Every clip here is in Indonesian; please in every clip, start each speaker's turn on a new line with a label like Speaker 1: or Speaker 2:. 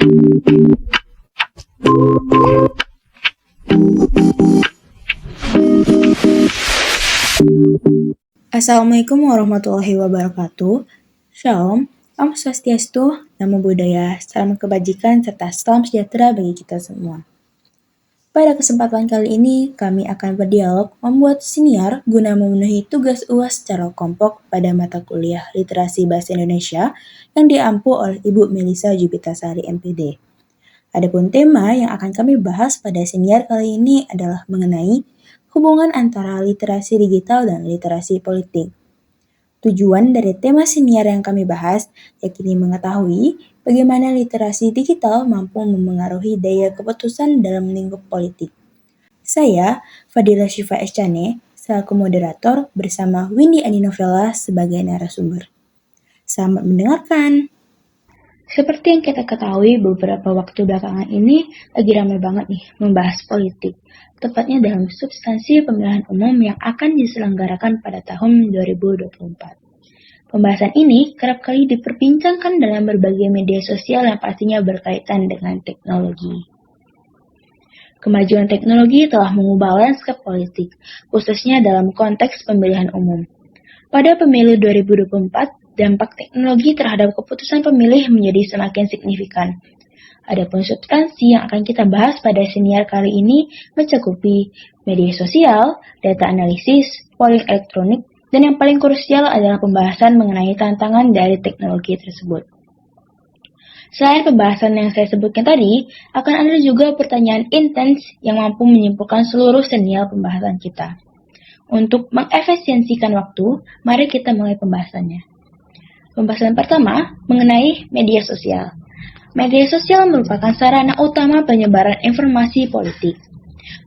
Speaker 1: Assalamualaikum warahmatullahi wabarakatuh. Shalom, Om Swastiastu, Namo Buddhaya, salam kebajikan serta salam sejahtera bagi kita semua. Pada kesempatan kali ini, kami akan berdialog membuat siniar guna memenuhi tugas UAS secara kelompok pada mata kuliah Literasi Bahasa Indonesia yang diampu oleh Ibu Melisa Jubitasari MPD. Adapun tema yang akan kami bahas pada siniar kali ini adalah mengenai hubungan antara literasi digital dan literasi politik. Tujuan dari tema siniar yang kami bahas yakni mengetahui bagaimana literasi digital mampu memengaruhi daya keputusan dalam lingkup politik. Saya, Fadila Syifa Eschane, selaku moderator bersama Windy Adinovela sebagai narasumber. Selamat mendengarkan! Seperti yang kita ketahui, beberapa waktu belakangan ini lagi ramai banget nih membahas politik, tepatnya dalam substansi pemilihan umum yang akan diselenggarakan pada tahun 2024. Pembahasan ini kerap kali diperbincangkan dalam berbagai media sosial yang pastinya berkaitan dengan teknologi. Kemajuan teknologi telah mengubah lanskap politik, khususnya dalam konteks pemilihan umum. Pada pemilu 2024, dampak teknologi terhadap keputusan pemilih menjadi semakin signifikan. Adapun substansi yang akan kita bahas pada siniar kali ini mencakupi media sosial, data analisis, polling elektronik, dan yang paling krusial adalah pembahasan mengenai tantangan dari teknologi tersebut. Selain pembahasan yang saya sebutkan tadi, akan ada juga pertanyaan intens yang mampu menyimpulkan seluruh senial pembahasan kita. Untuk mengefisiensikan waktu, mari kita mulai pembahasannya. Pembahasan pertama mengenai media sosial. Media sosial merupakan sarana utama penyebaran informasi politik.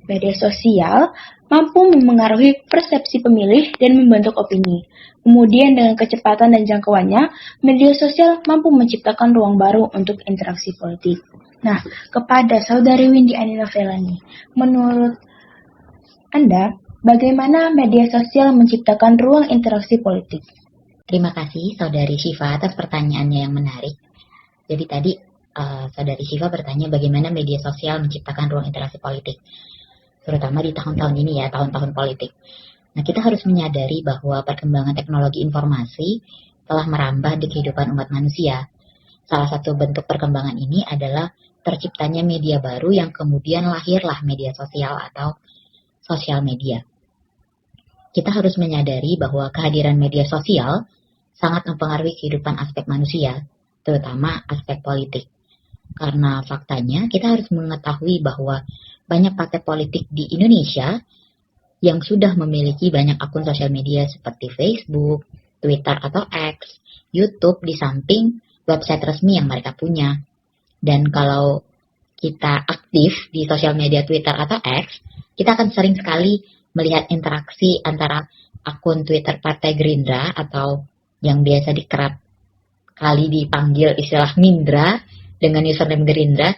Speaker 1: Media sosial mampu memengaruhi persepsi pemilih dan membentuk opini. Kemudian dengan kecepatan dan jangkauannya, media sosial mampu menciptakan ruang baru untuk interaksi politik. Nah, kepada Saudari Windy Adinovela nih, menurut Anda, bagaimana media sosial menciptakan ruang interaksi politik?
Speaker 2: Terima kasih Saudari Syifa atas pertanyaannya yang menarik. Jadi tadi Saudari Syifa bertanya bagaimana media sosial menciptakan ruang interaksi politik, terutama di tahun-tahun ini ya, tahun-tahun politik. Nah, kita harus menyadari bahwa perkembangan teknologi informasi telah merambah di kehidupan umat manusia. Salah satu bentuk perkembangan ini adalah terciptanya media baru yang kemudian lahirlah media sosial atau sosial media. Kita harus menyadari bahwa kehadiran media sosial sangat mempengaruhi kehidupan aspek manusia, terutama aspek politik. Karena faktanya kita harus mengetahui bahwa banyak partai politik di Indonesia yang sudah memiliki banyak akun sosial media seperti Facebook, Twitter atau X, YouTube di samping website resmi yang mereka punya. Dan kalau kita aktif di sosial media Twitter atau X, kita akan sering sekali melihat interaksi antara akun Twitter Partai Gerindra atau yang biasa dikerap kali dipanggil istilah Mindra dengan username Gerindra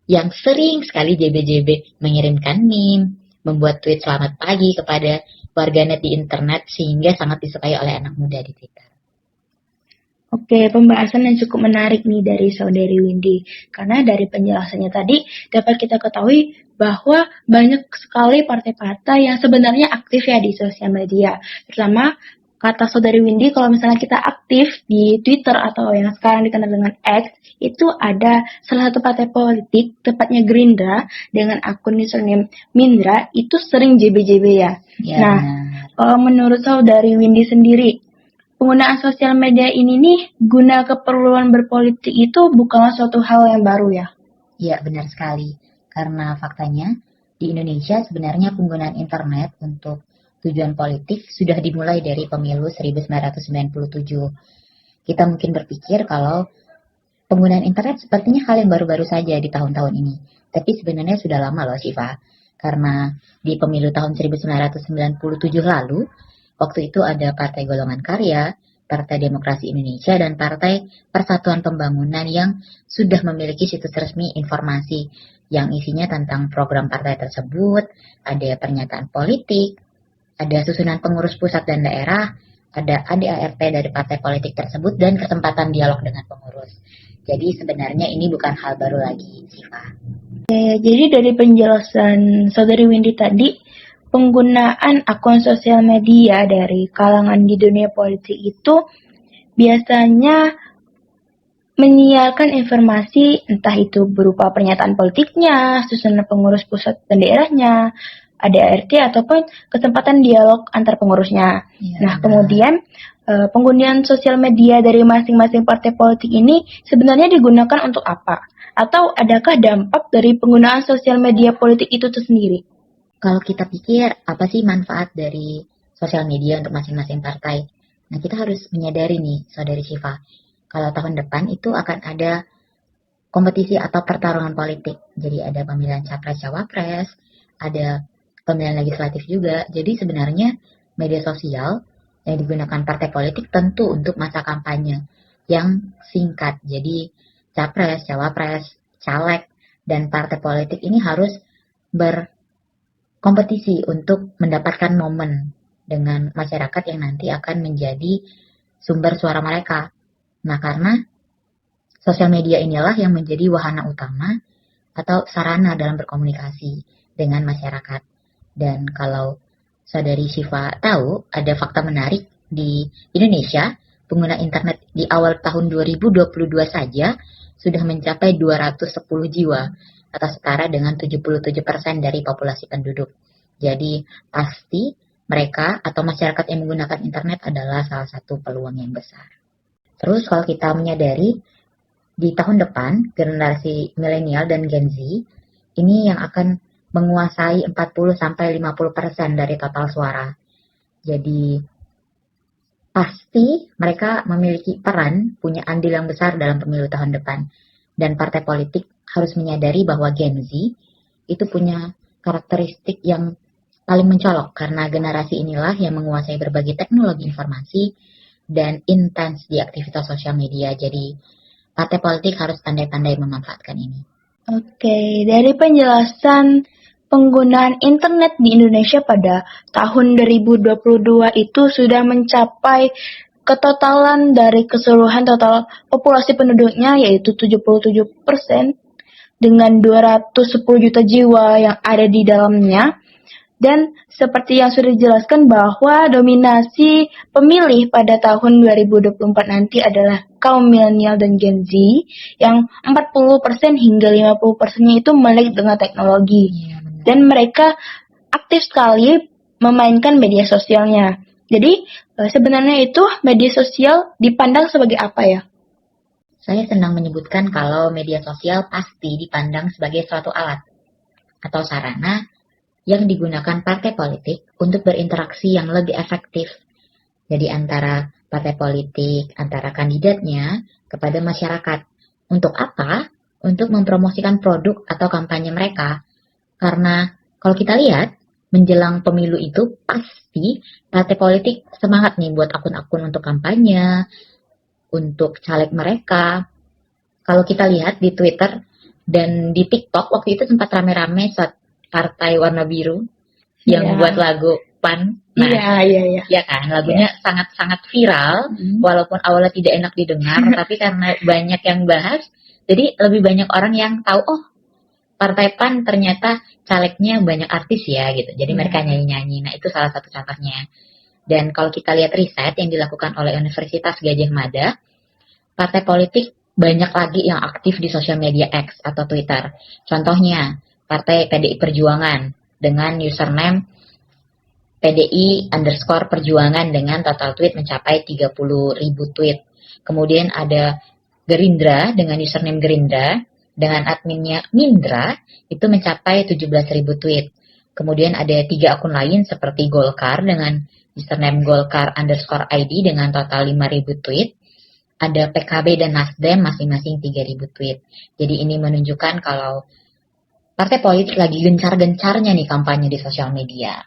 Speaker 2: yang sering sekali JB-JB mengirimkan meme, membuat tweet selamat pagi kepada warganet di internet sehingga sangat disukai oleh anak muda di Twitter.
Speaker 1: Oke, pembahasan yang cukup menarik nih dari Saudari Windy. Karena dari penjelasannya tadi dapat kita ketahui bahwa banyak sekali partai-partai yang sebenarnya aktif ya di sosial media. Terutama kata Saudari Windy, kalau misalnya kita aktif di Twitter atau yang sekarang dikenal dengan X, itu ada salah satu partai politik, tepatnya Gerindra, dengan akun username Mindra, itu sering JB-JB ya. Nah, menurut Saudari Windy sendiri, penggunaan sosial media ini nih guna keperluan berpolitik itu bukanlah suatu hal yang baru ya?
Speaker 2: Iya, benar sekali. Karena faktanya di Indonesia sebenarnya penggunaan internet untuk tujuan politik sudah dimulai dari pemilu 1997. Kita mungkin berpikir kalau penggunaan internet sepertinya hal yang baru-baru saja di tahun-tahun ini. Tapi sebenarnya sudah lama loh Syifa. Karena di pemilu tahun 1997 lalu, waktu itu ada Partai Golongan Karya, Partai Demokrasi Indonesia, dan Partai Persatuan Pembangunan yang sudah memiliki situs resmi informasi yang isinya tentang program partai tersebut, ada pernyataan politik, ada susunan pengurus pusat dan daerah, ada ADART dari partai politik tersebut, dan kesempatan dialog dengan pengurus. Jadi sebenarnya ini bukan hal baru lagi, Siva.
Speaker 1: Jadi dari penjelasan Saudari Windy tadi, penggunaan akun sosial media dari kalangan di dunia politik itu biasanya menyiarkan informasi entah itu berupa pernyataan politiknya, susunan pengurus pusat dan daerahnya, ADART ataupun kesempatan dialog antar pengurusnya. Nah, kemudian penggunaan sosial media dari masing-masing partai politik ini sebenarnya digunakan untuk apa? Atau adakah dampak dari penggunaan sosial media politik itu sendiri?
Speaker 2: Kalau kita pikir apa sih manfaat dari sosial media untuk masing-masing partai? Nah, kita harus menyadari nih, Saudari Syifa, kalau tahun depan itu akan ada kompetisi atau pertarungan politik. Jadi ada pemilihan capres-cawapres, ada pemilihan legislatif juga. Jadi sebenarnya media sosial yang digunakan partai politik tentu untuk masa kampanye yang singkat. Jadi capres, cawapres, caleg, dan partai politik ini harus berkompetisi untuk mendapatkan momen dengan masyarakat yang nanti akan menjadi sumber suara mereka. Nah, karena sosial media inilah yang menjadi wahana utama atau sarana dalam berkomunikasi dengan masyarakat. Dan kalau Saudari Syifa tahu, ada fakta menarik di Indonesia, pengguna internet di awal tahun 2022 saja sudah mencapai 210 jiwa atau setara dengan 77% dari populasi penduduk. Jadi pasti mereka atau masyarakat yang menggunakan internet adalah salah satu peluang yang besar. Terus kalau kita menyadari di tahun depan generasi milenial dan Gen Z ini yang akan menguasai 40-50% dari total suara. Jadi pasti mereka memiliki peran, punya andil yang besar dalam pemilu tahun depan. Dan partai politik harus menyadari bahwa Gen Z itu punya karakteristik yang paling mencolok karena generasi inilah yang menguasai berbagai teknologi informasi dan intens di aktivitas sosial media. Jadi partai politik harus pandai-pandai memanfaatkan ini.
Speaker 1: Oke, dari penjelasan penggunaan internet di Indonesia pada tahun 2022 itu sudah mencapai ketotalan dari keseluruhan total populasi penduduknya yaitu 77% dengan 210 juta jiwa yang ada di dalamnya. Dan seperti yang sudah dijelaskan bahwa dominasi pemilih pada tahun 2024 nanti adalah kaum milenial dan Gen Z yang 40% hingga 50%-nya itu melek dengan teknologi. Dan mereka aktif sekali memainkan media sosialnya. Jadi sebenarnya itu media sosial dipandang sebagai apa ya?
Speaker 2: Saya senang menyebutkan kalau media sosial pasti dipandang sebagai suatu alat atau sarana yang digunakan partai politik untuk berinteraksi yang lebih efektif. Jadi antara partai politik, antara kandidatnya kepada masyarakat. Untuk apa? Untuk mempromosikan produk atau kampanye mereka. Karena kalau kita lihat, menjelang pemilu itu pasti partai politik semangat nih buat akun-akun untuk kampanye, untuk caleg mereka. Kalau kita lihat di Twitter dan di TikTok, waktu itu sempat rame-rame saat partai warna biru yang buat lagu PAN. Nah, iya kan, lagunya sangat-sangat viral, walaupun awalnya tidak enak didengar, tapi karena banyak yang bahas, jadi lebih banyak orang yang tahu, oh, partai PAN ternyata calegnya banyak artis ya, gitu. Jadi mereka nyanyi-nyanyi. Nah, itu salah satu contohnya. Dan kalau kita lihat riset yang dilakukan oleh Universitas Gadjah Mada, partai politik banyak lagi yang aktif di sosial media X atau Twitter. Contohnya, Partai PDI Perjuangan dengan username PDI_Perjuangan dengan total tweet mencapai 30.000 tweet. Kemudian ada Gerindra dengan username Gerindra dengan adminnya Mindra itu mencapai 17.000 tweet. Kemudian ada 3 akun lain seperti Golkar dengan username Golkar_ID dengan total 5.000 tweet. Ada PKB dan Nasdem masing-masing 3.000 tweet. Jadi ini menunjukkan kalau partai politik lagi gencar-gencarnya nih kampanye di sosial media.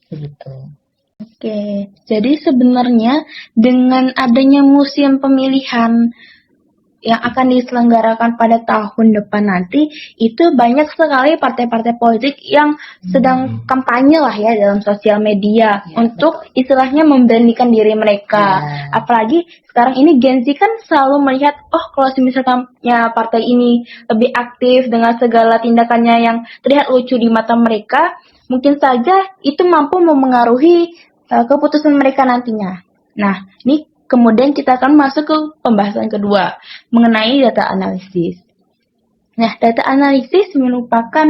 Speaker 2: Begitu.
Speaker 1: Oke, jadi sebenarnya dengan adanya musim pemilihan yang akan diselenggarakan pada tahun depan nanti, itu banyak sekali partai-partai politik yang sedang kampanye lah ya dalam sosial media untuk istilahnya memberanikan diri mereka. Apalagi sekarang ini Gen Z kan selalu melihat, oh kalau misalkan partai ini lebih aktif dengan segala tindakannya yang terlihat lucu di mata mereka, mungkin saja itu mampu memengaruhi keputusan mereka nantinya. Nah, ini kemudian kita akan masuk ke pembahasan kedua mengenai data analisis. Nah, data analisis merupakan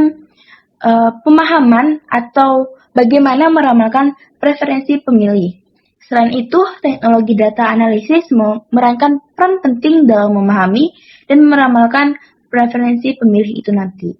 Speaker 1: pemahaman atau bagaimana meramalkan preferensi pemilih. Selain itu, teknologi data analisis memerankan peran penting dalam memahami dan meramalkan preferensi pemilih itu nanti.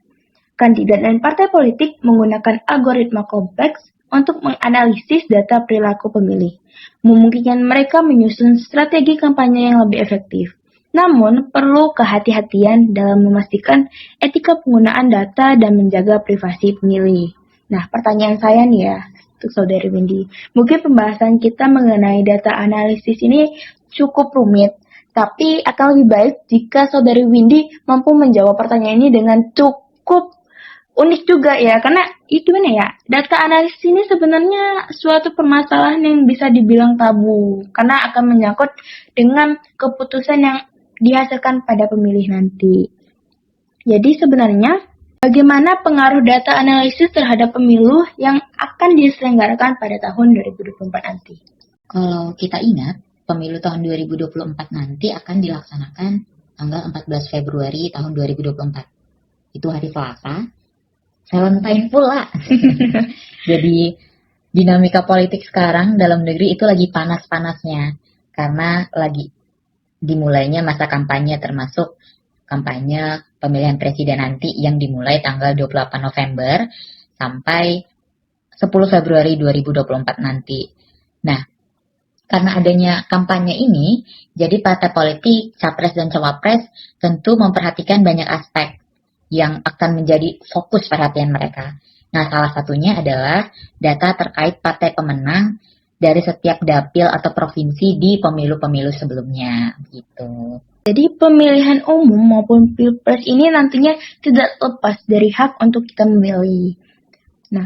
Speaker 1: Kandidat dan partai politik menggunakan algoritma kompleks untuk menganalisis data perilaku pemilih, memungkinkan mereka menyusun strategi kampanye yang lebih efektif. Namun, perlu kehati-hatian dalam memastikan etika penggunaan data dan menjaga privasi pemilih. Nah, pertanyaan saya nih ya, untuk Saudari Windy. Mungkin pembahasan kita mengenai data analisis ini cukup rumit, tapi akan lebih baik jika Saudari Windy mampu menjawab pertanyaan ini dengan cukup unik juga ya, karena itu data analisis ini sebenarnya suatu permasalahan yang bisa dibilang tabu, karena akan menyangkut dengan keputusan yang dihasilkan pada pemilih nanti. Jadi sebenarnya, bagaimana pengaruh data analisis terhadap pemilu yang akan diselenggarakan pada tahun 2024 nanti?
Speaker 2: Kalau kita ingat, pemilu tahun 2024 nanti akan dilaksanakan tanggal 14 Februari tahun 2024. Itu hari Selasa. Valentine pula. Jadi dinamika politik sekarang dalam negeri itu lagi panas-panasnya karena lagi dimulainya masa kampanye, termasuk kampanye pemilihan presiden nanti yang dimulai tanggal 28 November sampai 10 Februari 2024 nanti. Nah, karena adanya kampanye ini, jadi partai politik, capres dan cawapres tentu memperhatikan banyak aspek yang akan menjadi fokus perhatian mereka. Nah, salah satunya adalah data terkait partai pemenang dari setiap dapil atau provinsi di pemilu-pemilu sebelumnya, gitu.
Speaker 1: Jadi pemilihan umum maupun pilpres ini nantinya tidak lepas dari hak untuk kita memilih. Nah,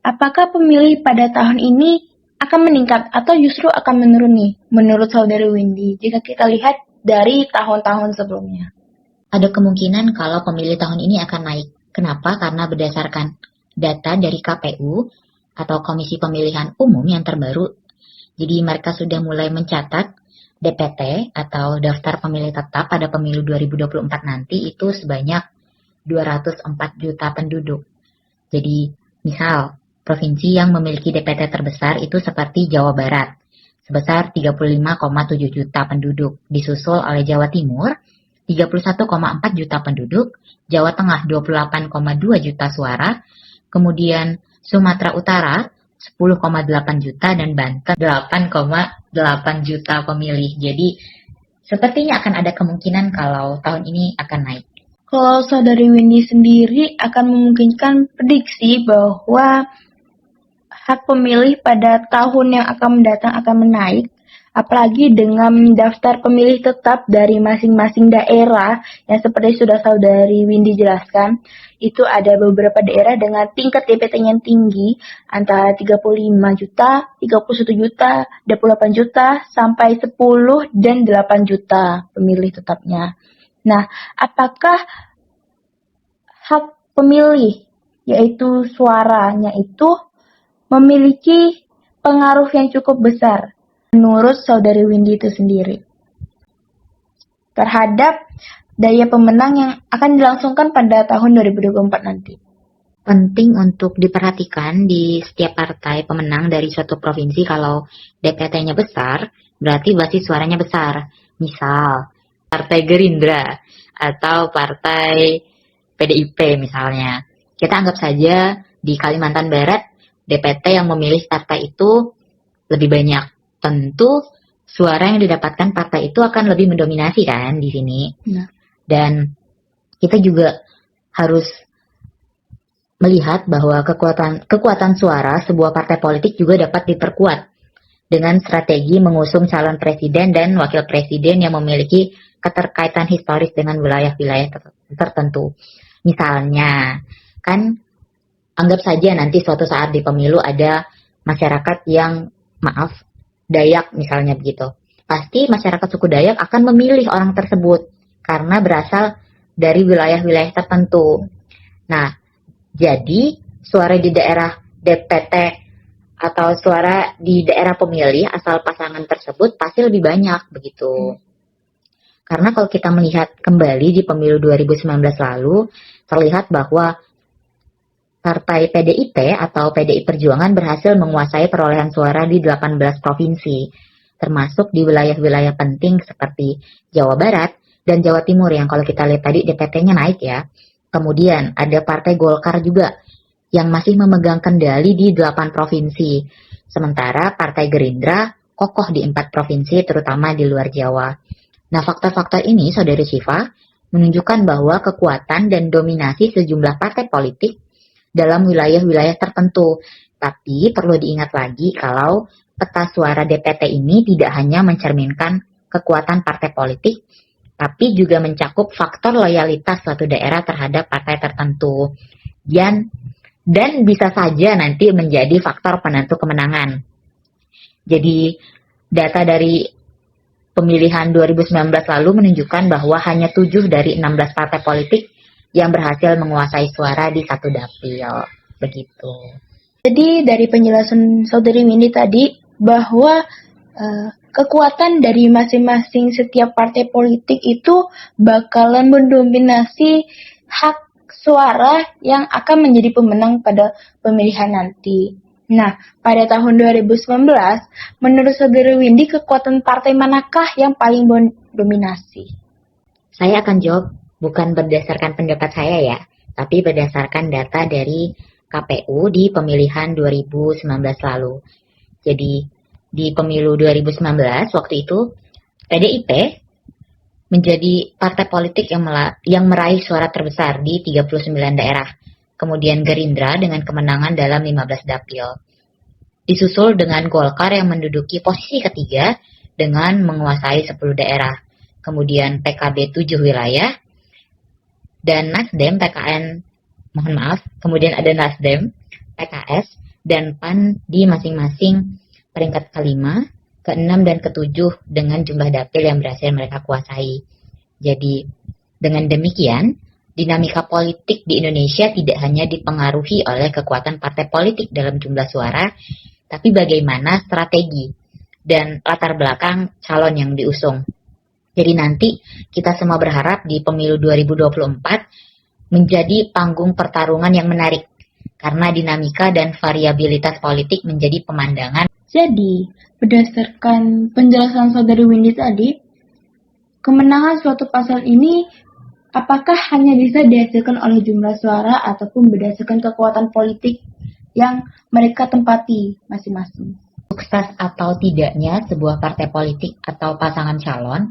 Speaker 1: apakah pemilih pada tahun ini akan meningkat atau justru akan menurun nih, menurut Saudari Windy, jika kita lihat dari tahun-tahun sebelumnya?
Speaker 2: Ada kemungkinan kalau pemilih tahun ini akan naik. Kenapa? Karena berdasarkan data dari KPU atau Komisi Pemilihan Umum yang terbaru, jadi mereka sudah mulai mencatat DPT atau daftar pemilih tetap pada pemilu 2024 nanti itu sebanyak 204 juta penduduk. Jadi misal provinsi yang memiliki DPT terbesar itu seperti Jawa Barat sebesar 35,7 juta penduduk, disusul oleh Jawa Timur 31,4 juta penduduk, Jawa Tengah 28,2 juta suara, kemudian Sumatera Utara 10,8 juta dan Banten 8,8 juta pemilih. Jadi sepertinya akan ada kemungkinan kalau tahun ini akan naik.
Speaker 1: Kalau Saudari Windy sendiri akan memungkinkan prediksi bahwa hak pemilih pada tahun yang akan mendatang akan menaik, apalagi dengan daftar pemilih tetap dari masing-masing daerah yang seperti sudah Saudari Windy jelaskan, itu ada beberapa daerah dengan tingkat DPT yang tinggi antara 35 juta, 31 juta, 28 juta, sampai 10 dan 8 juta pemilih tetapnya. Nah, apakah hak pemilih, yaitu suaranya itu memiliki pengaruh yang cukup besar menurut Saudari Windy itu sendiri terhadap daya pemenang yang akan dilangsungkan pada tahun 2024 nanti?
Speaker 2: Penting untuk diperhatikan di setiap partai pemenang dari suatu provinsi. Kalau DPT-nya besar, berarti basis suaranya besar. Misal, Partai Gerindra atau Partai PDIP misalnya. Kita anggap saja di Kalimantan Barat, DPT yang memilih partai itu lebih banyak. Tentu suara yang didapatkan partai itu akan lebih mendominasi kan di sini.
Speaker 1: Nah.
Speaker 2: Dan kita juga harus melihat bahwa kekuatan suara sebuah partai politik juga dapat diperkuat dengan strategi mengusung calon presiden dan wakil presiden yang memiliki keterkaitan historis dengan wilayah-wilayah tertentu. Misalnya, kan anggap saja nanti suatu saat di pemilu ada masyarakat yang, Dayak misalnya begitu. Pasti masyarakat suku Dayak akan memilih orang tersebut karena berasal dari wilayah-wilayah tertentu. Nah, jadi suara di daerah DPT atau suara di daerah pemilih asal pasangan tersebut pasti lebih banyak begitu. Karena kalau kita melihat kembali di pemilu 2019 lalu, terlihat bahwa Partai PDIP atau PDI Perjuangan berhasil menguasai perolehan suara di 18 provinsi, termasuk di wilayah-wilayah penting seperti Jawa Barat dan Jawa Timur yang kalau kita lihat tadi DPT-nya naik ya. Kemudian ada Partai Golkar juga yang masih memegang kendali di 8 provinsi. Sementara Partai Gerindra kokoh di 4 provinsi terutama di luar Jawa. Nah, faktor-faktor ini, Saudari Syifa, menunjukkan bahwa kekuatan dan dominasi sejumlah partai politik dalam wilayah-wilayah tertentu. Tapi perlu diingat lagi kalau peta suara DPT ini tidak hanya mencerminkan kekuatan partai politik, tapi juga mencakup faktor loyalitas suatu daerah terhadap partai tertentu. Dan bisa saja nanti menjadi faktor penentu kemenangan. Jadi data dari pemilihan 2019 lalu menunjukkan bahwa hanya 7 dari 16 partai politik yang berhasil menguasai suara di satu dapil. Begitu.
Speaker 1: Jadi dari penjelasan Saudari Windy tadi bahwa kekuatan dari masing-masing setiap partai politik itu bakalan mendominasi hak suara yang akan menjadi pemenang pada pemilihan nanti. Nah, pada tahun 2019, menurut Saudari Windy, kekuatan partai manakah yang paling dominasi?
Speaker 2: Saya akan jawab bukan berdasarkan pendapat saya ya, tapi berdasarkan data dari KPU di pemilihan 2019 lalu. Jadi di pemilu 2019 waktu itu PDIP menjadi partai politik yang meraih suara terbesar di 39 daerah. Kemudian Gerindra dengan kemenangan dalam 15 dapil. Disusul dengan Golkar yang menduduki posisi ketiga dengan menguasai 10 daerah. Kemudian PKB 7 wilayah. Dan Nasdem, kemudian ada Nasdem, PKS, dan PAN di masing-masing peringkat kelima, keenam, dan ketujuh dengan jumlah dapil yang berhasil mereka kuasai. Jadi, dengan demikian, dinamika politik di Indonesia tidak hanya dipengaruhi oleh kekuatan partai politik dalam jumlah suara, tapi bagaimana strategi dan latar belakang calon yang diusung. Jadi nanti kita semua berharap di pemilu 2024 menjadi panggung pertarungan yang menarik karena dinamika dan variabilitas politik menjadi pemandangan.
Speaker 1: Jadi, berdasarkan penjelasan Saudari Windy tadi, kemenangan suatu paslon ini apakah hanya bisa dihasilkan oleh jumlah suara ataupun berdasarkan kekuatan politik yang mereka tempati masing-masing?
Speaker 2: Sukses atau tidaknya sebuah partai politik atau pasangan calon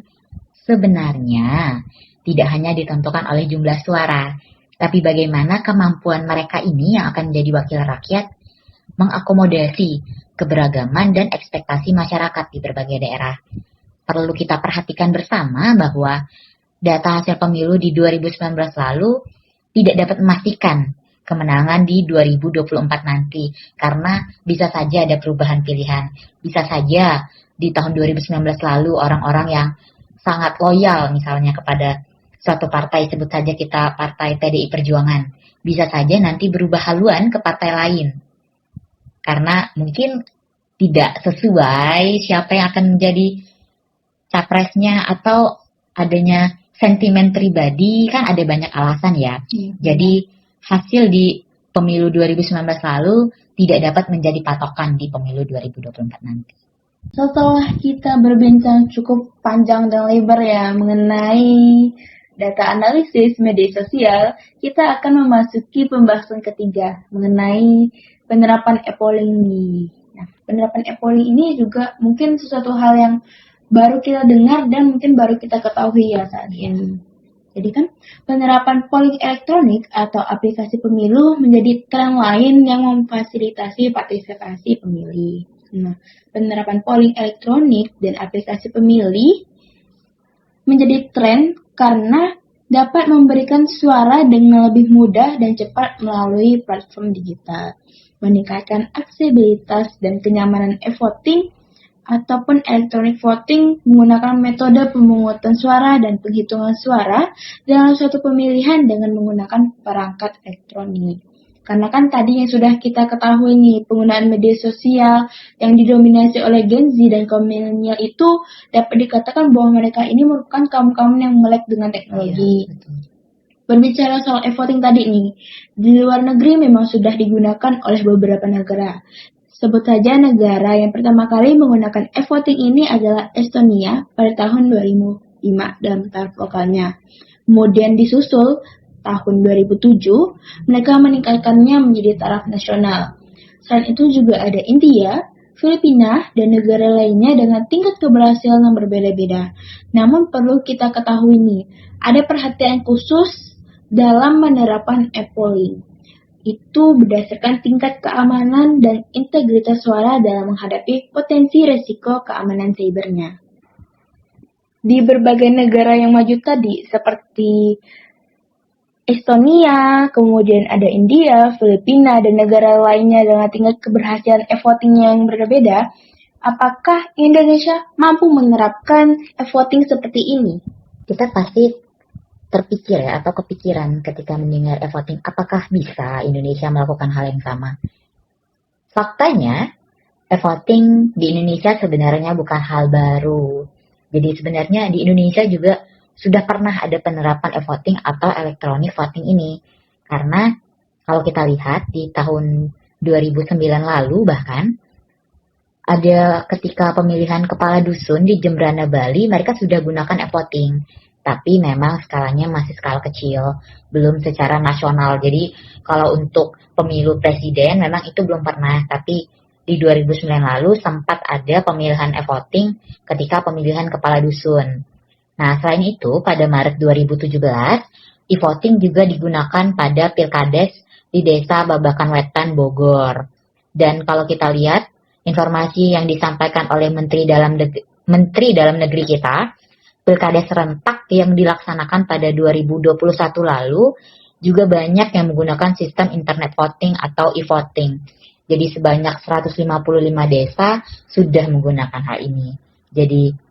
Speaker 2: sebenarnya tidak hanya ditentukan oleh jumlah suara, tapi bagaimana kemampuan mereka ini yang akan menjadi wakil rakyat mengakomodasi keberagaman dan ekspektasi masyarakat di berbagai daerah. Perlu kita perhatikan bersama bahwa data hasil pemilu di 2019 lalu tidak dapat memastikan kemenangan di 2024 nanti, karena bisa saja ada perubahan pilihan. Bisa saja di tahun 2019 lalu orang-orang yang sangat loyal misalnya kepada suatu partai, sebut saja kita partai PDI Perjuangan, bisa saja nanti berubah haluan ke partai lain karena mungkin tidak sesuai siapa yang akan menjadi capresnya atau adanya sentimen pribadi, kan ada banyak alasan ya. Jadi hasil di pemilu 2019 lalu tidak dapat menjadi patokan di pemilu 2024 nanti.
Speaker 1: Setelah kita berbincang cukup panjang dan lebar ya mengenai data analisis media sosial, kita akan memasuki pembahasan ketiga mengenai penerapan e-polling ini. Nah, penerapan e-polling ini juga mungkin sesuatu hal yang baru kita dengar dan mungkin baru kita ketahui ya saat ini. Jadi kan penerapan polling elektronik atau aplikasi pemilu menjadi tren lain yang memfasilitasi partisipasi pemilih. Nah, penerapan polling elektronik dan aplikasi pemilih menjadi tren karena dapat memberikan suara dengan lebih mudah dan cepat melalui platform digital, meningkatkan aksesibilitas dan kenyamanan e-voting ataupun electronic voting menggunakan metode pemungutan suara dan penghitungan suara dalam suatu pemilihan dengan menggunakan perangkat elektronik. Karena kan tadi yang sudah kita ketahui nih, penggunaan media sosial yang didominasi oleh Gen Z dan kaum milenial itu dapat dikatakan bahwa mereka ini merupakan kaum-kaum yang melek dengan teknologi.
Speaker 2: Iya, betul.
Speaker 1: Berbicara soal e-voting tadi nih, di luar negeri memang sudah digunakan oleh beberapa negara. Sebut saja negara yang pertama kali menggunakan e-voting ini adalah Estonia pada tahun 2005 dalam taraf lokalnya. Kemudian disusul tahun 2007, mereka meningkatkannya menjadi taraf nasional. Selain itu juga ada India, Filipina, dan negara lainnya dengan tingkat keberhasilan yang berbeda-beda. Namun perlu kita ketahui nih, ada perhatian khusus dalam menerapkan e-polling. Itu berdasarkan tingkat keamanan dan integritas suara dalam menghadapi potensi resiko keamanan cybernya. Di berbagai negara yang maju tadi, seperti Estonia, kemudian ada India, Filipina, dan negara lainnya dengan tingkat keberhasilan e-voting yang berbeda, apakah Indonesia mampu menerapkan e-voting seperti ini?
Speaker 2: Kita pasti terpikir ya, atau kepikiran ketika mendengar e-voting, apakah bisa Indonesia melakukan hal yang sama? Faktanya, e-voting di Indonesia sebenarnya bukan hal baru. Jadi sebenarnya di Indonesia juga sudah pernah ada penerapan e-voting atau electronic voting ini. Karena kalau kita lihat di tahun 2009 lalu bahkan, ada ketika pemilihan kepala dusun di Jembrana, Bali, mereka sudah gunakan e-voting. Tapi memang skalanya masih skala kecil, belum secara nasional. Jadi kalau untuk pemilu presiden memang itu belum pernah. Tapi di 2009 lalu sempat ada pemilihan e-voting ketika pemilihan kepala dusun. Nah, selain itu, pada Maret 2017, e-voting juga digunakan pada Pilkades di Desa Babakan Wetan, Bogor. Dan kalau kita lihat, informasi yang disampaikan oleh Menteri Dalam Negeri kita, Pilkades serentak yang dilaksanakan pada 2021 lalu, juga banyak yang menggunakan sistem internet voting atau e-voting. Jadi sebanyak 155 desa sudah menggunakan hal ini. Jadi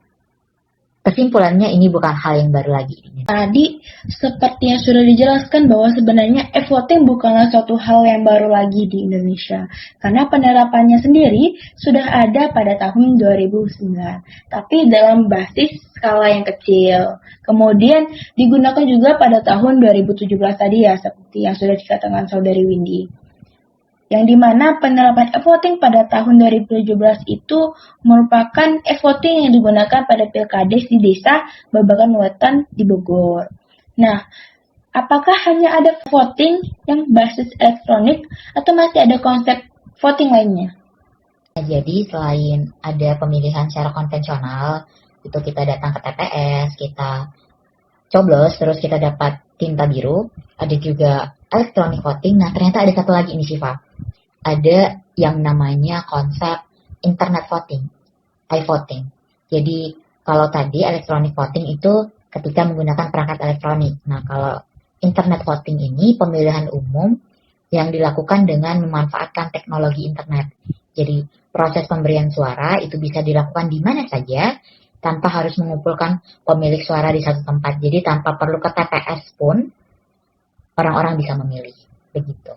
Speaker 2: kesimpulannya ini bukan hal yang baru lagi.
Speaker 1: Tadi seperti yang sudah dijelaskan bahwa sebenarnya e-voting bukanlah suatu hal yang baru lagi di Indonesia. Karena penerapannya sendiri sudah ada pada tahun 2009. Tapi dalam basis skala yang kecil. Kemudian digunakan juga pada tahun 2017 tadi ya, seperti yang sudah dikatakan Saudari Windy. Yang dimana penerapan e-voting pada tahun 2017 itu merupakan e-voting yang digunakan pada Pilkades di Desa Babakan Wetan di Bogor. Nah, apakah hanya ada voting yang basis elektronik atau masih ada konsep voting lainnya?
Speaker 2: Jadi selain ada pemilihan secara konvensional, itu kita datang ke TPS, kita coblos, terus kita dapat tinta biru, ada juga electronic voting. Nah, ternyata ada satu lagi ini, Syifa. Ada yang namanya konsep internet voting, iVoting. Jadi, kalau tadi electronic voting itu ketika menggunakan perangkat elektronik. Nah, kalau internet voting ini pemilihan umum yang dilakukan dengan memanfaatkan teknologi internet. Jadi, proses pemberian suara itu bisa dilakukan di mana saja, tanpa harus mengumpulkan pemilik suara di satu tempat. Jadi tanpa perlu ke TPS pun, orang-orang bisa memilih. Begitu.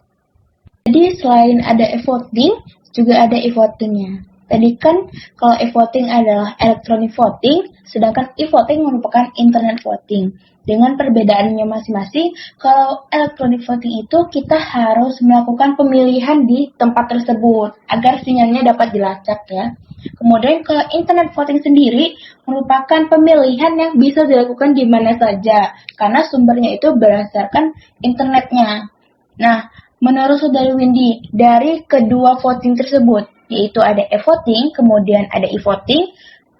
Speaker 1: Jadi selain ada e-voting, juga ada e-votingnya. Tadi kan kalau e-voting adalah electronic voting, sedangkan e-voting merupakan internet voting. Dengan perbedaannya masing-masing, kalau electronic voting itu kita harus melakukan pemilihan di tempat tersebut agar sinyalnya dapat dilacak ya. Kemudian kalau internet voting sendiri merupakan pemilihan yang bisa dilakukan di mana saja karena sumbernya itu berdasarkan internetnya. Nah, menurut Saudari Windy, dari kedua voting tersebut, yaitu ada e-voting, kemudian ada e-voting,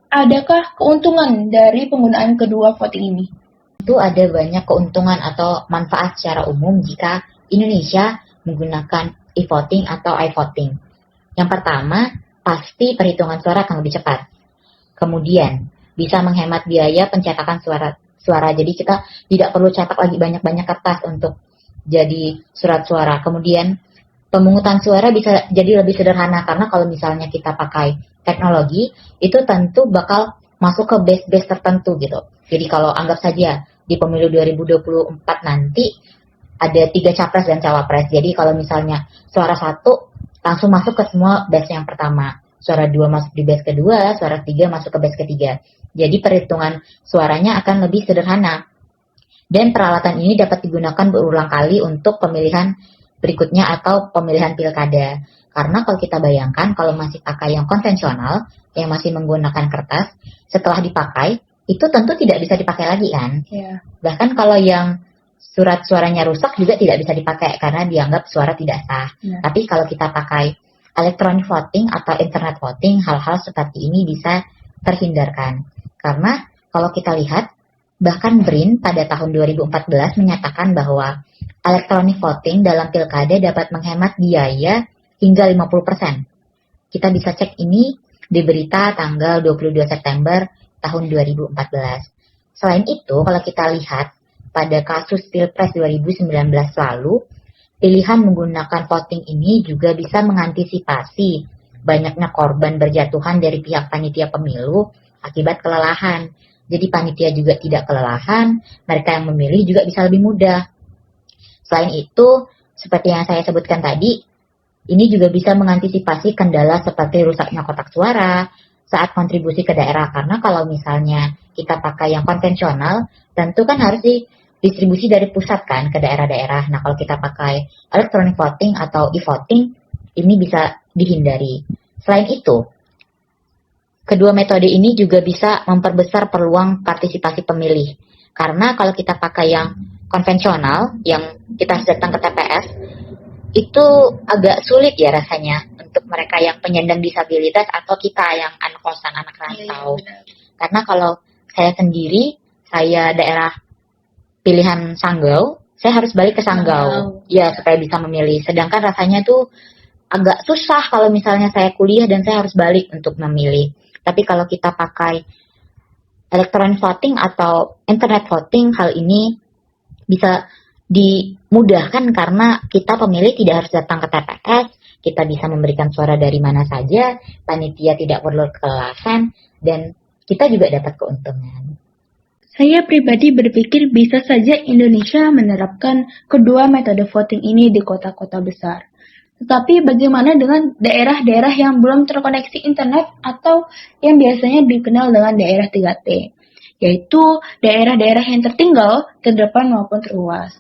Speaker 1: adakah keuntungan dari penggunaan kedua voting ini?
Speaker 2: Itu ada banyak keuntungan atau manfaat secara umum jika Indonesia menggunakan e-voting atau iVoting. Yang pertama, pasti perhitungan suara akan lebih cepat. Kemudian, bisa menghemat biaya pencetakan suara. Jadi kita tidak perlu cetak lagi banyak-banyak kertas untuk jadi surat suara. Kemudian pemungutan suara bisa jadi lebih sederhana karena kalau misalnya kita pakai teknologi itu tentu bakal masuk ke base-base tertentu gitu. Jadi kalau anggap saja di pemilu 2024 nanti ada 3 capres dan cawapres. Jadi kalau misalnya suara 1 langsung masuk ke semua base yang pertama, suara 2 masuk di base kedua, suara 3 masuk ke base ketiga. Jadi perhitungan suaranya akan lebih sederhana. Dan peralatan ini dapat digunakan berulang kali untuk pemilihan berikutnya atau pemilihan pilkada. Karena kalau kita bayangkan kalau masih pakai yang konvensional, yang masih menggunakan kertas, setelah dipakai, itu tentu tidak bisa dipakai lagi kan.
Speaker 1: Ya.
Speaker 2: Bahkan kalau yang surat suaranya rusak juga tidak bisa dipakai karena dianggap suara tidak sah.
Speaker 1: Ya.
Speaker 2: Tapi kalau kita pakai electronic voting atau internet voting, hal-hal seperti ini bisa terhindarkan. Karena kalau kita lihat, bahkan BRIN pada tahun 2014 menyatakan bahwa electronic voting dalam pilkada dapat menghemat biaya hingga 50%. Kita bisa cek ini di berita tanggal 22 September tahun 2014. Selain itu, kalau kita lihat pada kasus Pilpres 2019 lalu, pilihan menggunakan voting ini juga bisa mengantisipasi banyaknya korban berjatuhan dari pihak panitia pemilu akibat kelelahan. Jadi panitia juga tidak kelelahan, mereka yang memilih juga bisa lebih mudah. Selain itu, seperti yang saya sebutkan tadi, ini juga bisa mengantisipasi kendala seperti rusaknya kotak suara saat kontribusi ke daerah. Karena kalau misalnya kita pakai yang konvensional, tentu kan harus didistribusi dari pusat kan ke daerah-daerah. Nah, kalau kita pakai electronic voting atau e-voting, ini bisa dihindari. Selain itu, kedua metode ini juga bisa memperbesar peluang partisipasi pemilih. Karena kalau kita pakai yang konvensional, yang kita harus datang ke TPS, itu agak sulit ya rasanya untuk mereka yang penyandang disabilitas atau kita yang anak kosan, anak rantau. Karena kalau saya sendiri, saya daerah pilihan Sanggau, saya harus balik ke Sanggau, ya supaya bisa memilih. Sedangkan rasanya tuh agak susah kalau misalnya saya kuliah dan saya harus balik untuk memilih. Tapi kalau kita pakai electronic voting atau internet voting, hal ini bisa dimudahkan karena kita pemilih tidak harus datang ke TPS, kita bisa memberikan suara dari mana saja, panitia tidak perlu kelelahan, dan kita juga dapat keuntungan.
Speaker 1: Saya pribadi berpikir bisa saja Indonesia menerapkan kedua metode voting ini di kota-kota besar. Tetapi bagaimana dengan daerah-daerah yang belum terkoneksi internet atau yang biasanya dikenal dengan daerah 3T, yaitu daerah-daerah yang tertinggal, terdepan maupun terluas.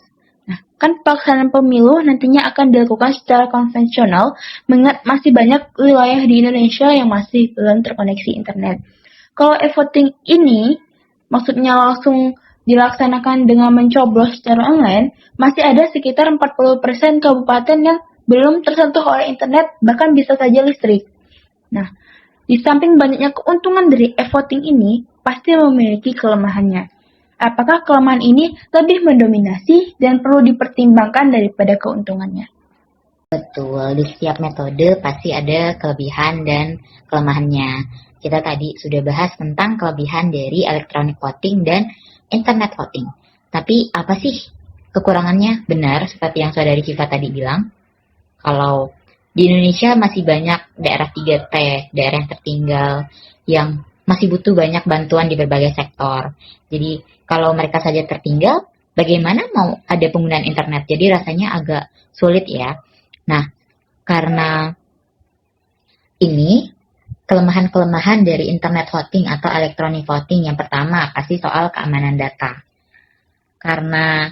Speaker 1: Nah, kan pelaksanaan pemilu nantinya akan dilakukan secara konvensional, mengingat masih banyak wilayah di Indonesia yang masih belum terkoneksi internet. Kalau e-voting ini, maksudnya langsung dilaksanakan dengan mencoblos secara online, masih ada sekitar 40% kabupaten yang belum tersentuh oleh internet, bahkan bisa saja listrik. Nah, di samping banyaknya keuntungan dari e-voting ini, pasti memiliki kelemahannya. Apakah kelemahan ini lebih mendominasi dan perlu dipertimbangkan daripada keuntungannya?
Speaker 2: Betul, di setiap metode pasti ada kelebihan dan kelemahannya. Kita tadi sudah bahas tentang kelebihan dari electronic voting dan internet voting. Tapi apa sih kekurangannya? Benar, seperti yang saudari Civa tadi bilang, kalau di Indonesia masih banyak daerah 3T, daerah yang tertinggal, yang masih butuh banyak bantuan di berbagai sektor. Jadi kalau mereka saja tertinggal, bagaimana mau ada penggunaan internet? Jadi rasanya agak sulit ya. Nah, karena ini kelemahan-kelemahan dari internet voting atau electronic voting, yang pertama pasti soal keamanan data. Karena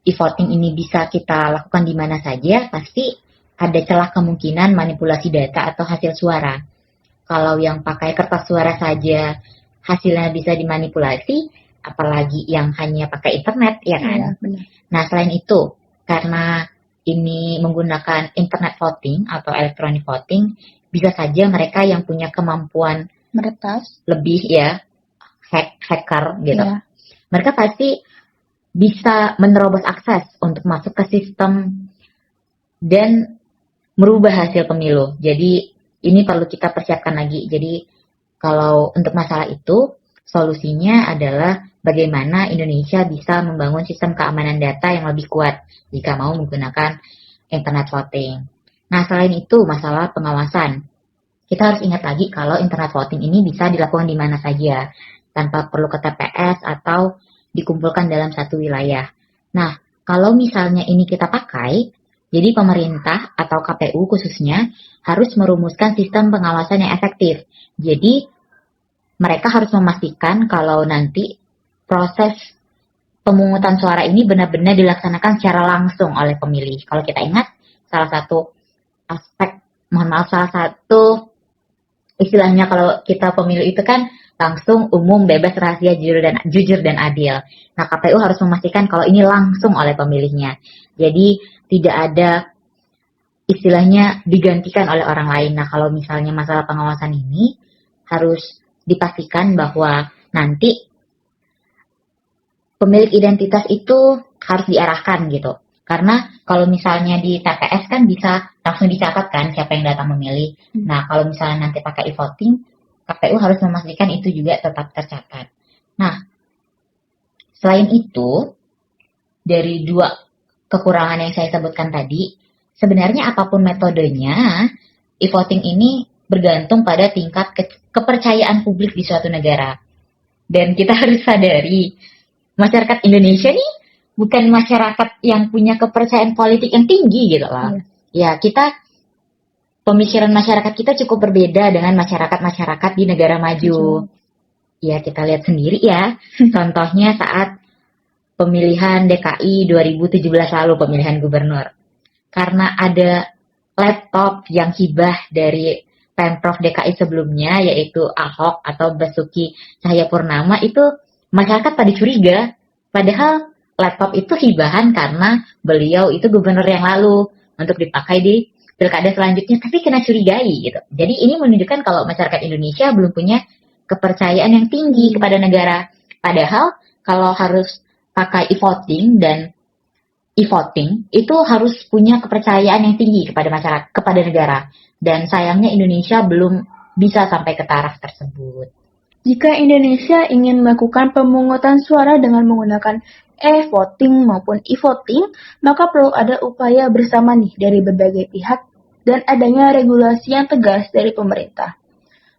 Speaker 2: e-voting ini bisa kita lakukan di mana saja, pasti ada celah kemungkinan manipulasi data atau hasil suara. Kalau yang pakai kertas suara saja hasilnya bisa dimanipulasi, apalagi yang hanya pakai internet, ya kan?
Speaker 1: Ya, benar.
Speaker 2: Nah, selain itu, karena ini menggunakan internet voting atau electronic voting, bisa saja mereka yang punya kemampuan
Speaker 1: Meretas.
Speaker 2: lebih ya, hacker gitu.
Speaker 1: Ya.
Speaker 2: Mereka pasti bisa menerobos akses untuk masuk ke sistem dan merubah hasil pemilu. Jadi ini perlu kita persiapkan lagi. Jadi kalau untuk masalah itu, solusinya adalah bagaimana Indonesia bisa membangun sistem keamanan data yang lebih kuat jika mau menggunakan internet voting. Nah, selain itu masalah pengawasan. Kita harus ingat lagi kalau internet voting ini bisa dilakukan di mana saja, tanpa perlu ke TPS atau dikumpulkan dalam satu wilayah. Nah, kalau misalnya ini kita pakai, jadi pemerintah atau KPU khususnya harus merumuskan sistem pengawasan yang efektif. Jadi, mereka harus memastikan kalau nanti proses pemungutan suara ini benar-benar dilaksanakan secara langsung oleh pemilih. Kalau kita ingat, salah satu istilahnya kalau kita pemilu itu kan langsung, umum, bebas, rahasia, jujur dan adil. Nah, KPU harus memastikan kalau ini langsung oleh pemilihnya. Jadi tidak ada istilahnya digantikan oleh orang lain. Nah, kalau misalnya masalah pengawasan ini harus dipastikan bahwa nanti pemilik identitas itu harus diarahkan gitu. Karena kalau misalnya di TPS kan bisa langsung dicatat kan siapa yang datang memilih. Nah, kalau misalnya nanti pakai e-voting, KPU harus memastikan itu juga tetap tercatat. Nah, selain itu, dari dua kekurangan yang saya sebutkan tadi, sebenarnya apapun metodenya, e-voting ini bergantung pada tingkat kepercayaan publik di suatu negara. Dan kita harus sadari, masyarakat Indonesia nih bukan masyarakat yang punya kepercayaan politik yang tinggi gitu loh. Ya, pemikiran masyarakat kita cukup berbeda dengan masyarakat-masyarakat di negara maju. Ya, kita lihat sendiri ya. Contohnya saat pemilihan DKI 2017 lalu, pemilihan gubernur. Karena ada laptop yang hibah dari Pemprov DKI sebelumnya, yaitu Ahok atau Basuki Cahayapurnama, itu masyarakat pada curiga. Padahal laptop itu hibahan karena beliau itu gubernur yang lalu untuk dipakai di pilkada selanjutnya, tapi kena curigai gitu. Jadi ini menunjukkan kalau masyarakat Indonesia belum punya kepercayaan yang tinggi kepada negara. Padahal kalau harus pakai e-voting dan e-voting itu harus punya kepercayaan yang tinggi kepada masyarakat, kepada negara. Dan sayangnya Indonesia belum bisa sampai ke taraf tersebut.
Speaker 1: Jika Indonesia ingin melakukan pemungutan suara dengan menggunakan e-voting maupun e-voting, maka perlu ada upaya bersama nih dari berbagai pihak dan adanya regulasi yang tegas dari pemerintah.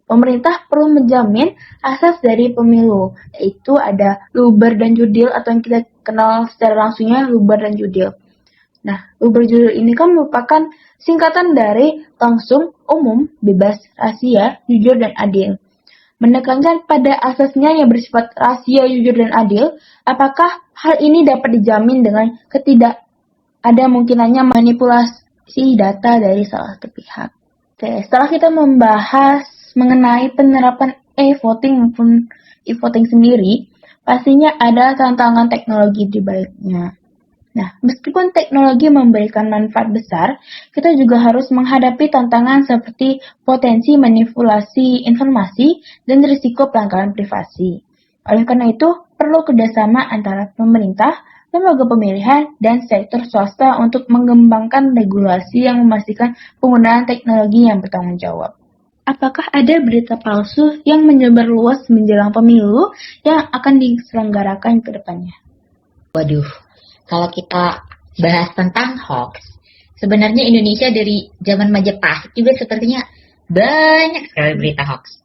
Speaker 1: Pemerintah perlu menjamin asas dari pemilu, yaitu ada luber dan judil atau yang kita kenal secara langsungnya luber dan judil. Nah, luber judil ini kan merupakan singkatan dari langsung, umum, bebas, rahasia, jujur, dan adil. Menekankan pada asasnya yang bersifat rahasia, jujur, dan adil, apakah hal ini dapat dijamin dengan ada mungkinannya manipulasi data dari salah satu pihak. Oke, setelah kita membahas mengenai penerapan e-voting maupun e-voting sendiri, pastinya ada tantangan teknologi di baliknya. Nah, meskipun teknologi memberikan manfaat besar, kita juga harus menghadapi tantangan seperti potensi manipulasi informasi dan risiko pelanggaran privasi. Oleh karena itu, perlu kerjasama antara pemerintah, lembaga pemilihan, dan sektor swasta untuk mengembangkan regulasi yang memastikan penggunaan teknologi yang bertanggung jawab. Apakah ada berita palsu yang menyebar luas menjelang pemilu yang akan diselenggarakan ke depannya?
Speaker 2: Waduh, kalau kita bahas tentang hoax, sebenarnya Indonesia dari zaman Majapahit juga sepertinya banyak sekali berita hoax.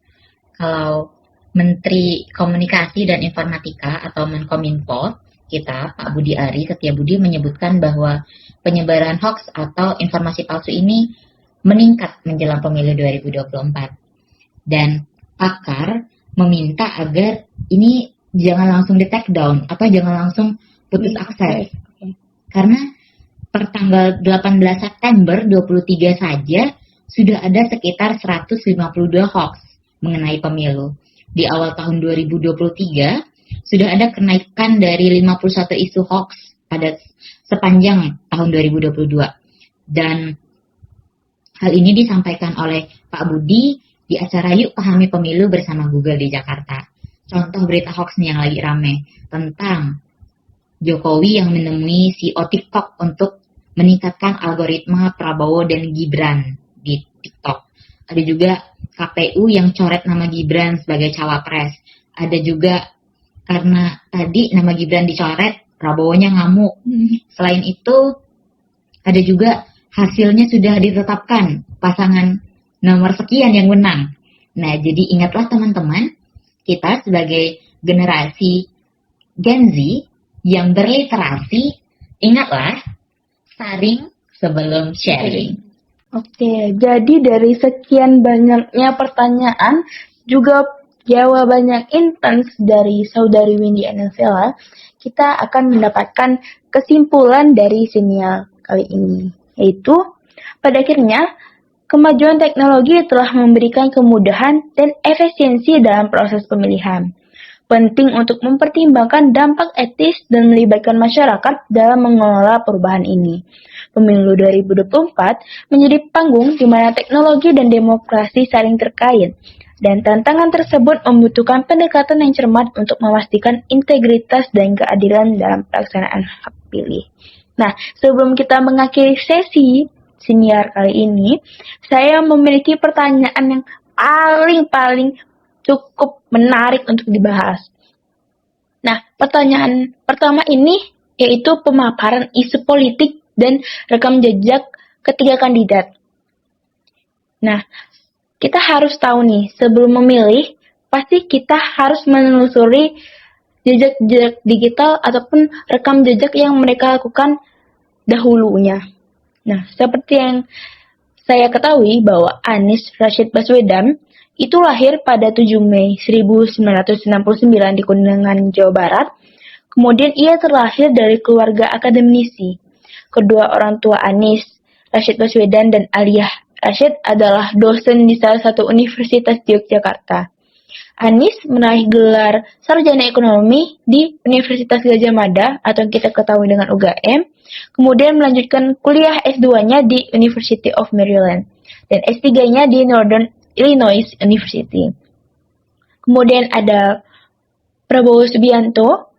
Speaker 2: Kalau Menteri Komunikasi dan Informatika atau Menkominfo kita, Pak Budi Ari Setiabudi, menyebutkan bahwa penyebaran hoax atau informasi palsu ini meningkat menjelang pemilu 2024. Dan pakar meminta agar ini jangan langsung di take down atau jangan langsung putus akses. Karena per tanggal 18 September 23 saja sudah ada sekitar 152 hoax mengenai pemilu. Di awal tahun 2023 sudah ada kenaikan dari 51 isu hoax pada sepanjang tahun 2022. Dan hal ini disampaikan oleh Pak Budi di acara Yuk Pahami Pemilu bersama Google di Jakarta. Contoh berita hoax nih yang lagi rame tentang Jokowi yang menemui CEO TikTok untuk meningkatkan algoritma Prabowo dan Gibran di TikTok. Ada juga KPU yang coret nama Gibran sebagai cawapres. Ada juga karena tadi nama Gibran dicoret, Prabowo-nya ngamuk. Selain itu, ada juga hasilnya sudah ditetapkan, pasangan nomor sekian yang menang. Nah, jadi ingatlah teman-teman, kita sebagai generasi Gen Z yang berliterasi, ingatlah, saring sebelum sharing.
Speaker 3: Oke, jadi dari sekian banyaknya pertanyaan, juga jawaban yang intens dari Saudari Windy Anelvela, kita akan mendapatkan kesimpulan dari sinial kali ini, yaitu pada akhirnya kemajuan teknologi telah memberikan kemudahan dan efisiensi dalam proses pemilihan. Penting untuk mempertimbangkan dampak etis dan melibatkan masyarakat dalam mengelola perubahan ini. Pemilu 2024 menjadi panggung di mana teknologi dan demokrasi saling terkait, dan tantangan tersebut membutuhkan pendekatan yang cermat untuk memastikan integritas dan keadilan dalam pelaksanaan hak pilih. Nah, sebelum kita mengakhiri sesi siniar kali ini, saya memiliki pertanyaan yang paling cukup menarik untuk dibahas. Nah, pertanyaan pertama ini yaitu pemaparan isu politik dan rekam jejak ketiga kandidat. Nah, kita harus tahu nih, sebelum memilih, pasti kita harus menelusuri jejak-jejak digital ataupun rekam jejak yang mereka lakukan dahulunya. Nah, seperti yang saya ketahui bahwa Anies Rashid Baswedan itu lahir pada 7 Mei 1969 di Kuningan, Jawa Barat. Kemudian ia terlahir dari keluarga akademisi. Kedua orang tua Anies, Rashid Baswedan dan Aliyah Rashid adalah dosen di salah satu universitas di Yogyakarta. Anies meraih gelar sarjana ekonomi di Universitas Gadjah Mada atau yang kita ketahui dengan UGM, kemudian melanjutkan kuliah S2-nya di University of Maryland dan S3-nya di Northern Illinois University. Kemudian ada Prabowo Subianto,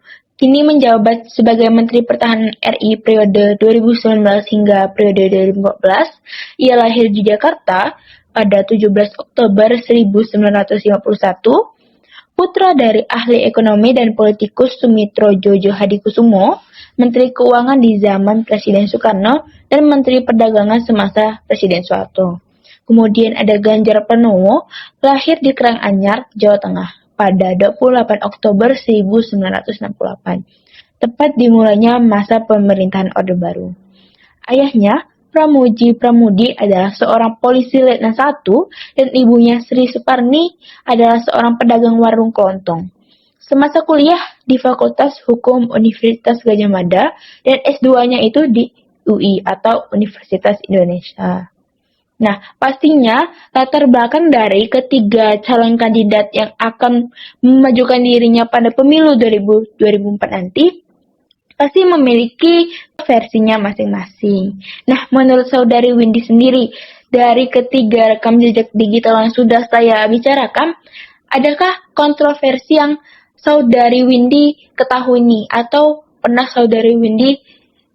Speaker 3: kini menjabat sebagai Menteri Pertahanan RI periode 2019 hingga periode 2014. Ia lahir di Jakarta pada 17 Oktober 1951, putra dari ahli ekonomi dan politikus Sumitro Jojo Hadikusumo, Menteri Keuangan di zaman Presiden Soekarno, dan Menteri Perdagangan semasa Presiden Soeharto. Kemudian ada Ganjar Pranowo, lahir di Karanganyar, Jawa Tengah pada 28 Oktober 1968, tepat dimulainya masa pemerintahan Orde Baru. Ayahnya, Pramuji Pramudi adalah seorang polisi letnan 1 dan ibunya Sri Suparni adalah seorang pedagang warung kelontong. Semasa kuliah di Fakultas Hukum Universitas Gadjah Mada dan S2-nya itu di UI atau Universitas Indonesia. Nah, pastinya latar belakang dari ketiga calon kandidat yang akan memajukan dirinya pada pemilu 2024 nanti pasti memiliki versinya masing-masing. Nah, menurut Saudari Windy sendiri, dari ketiga rekam jejak digital yang sudah saya bicarakan, adakah kontroversi yang Saudari Windy ketahui nih, atau pernah Saudari Windy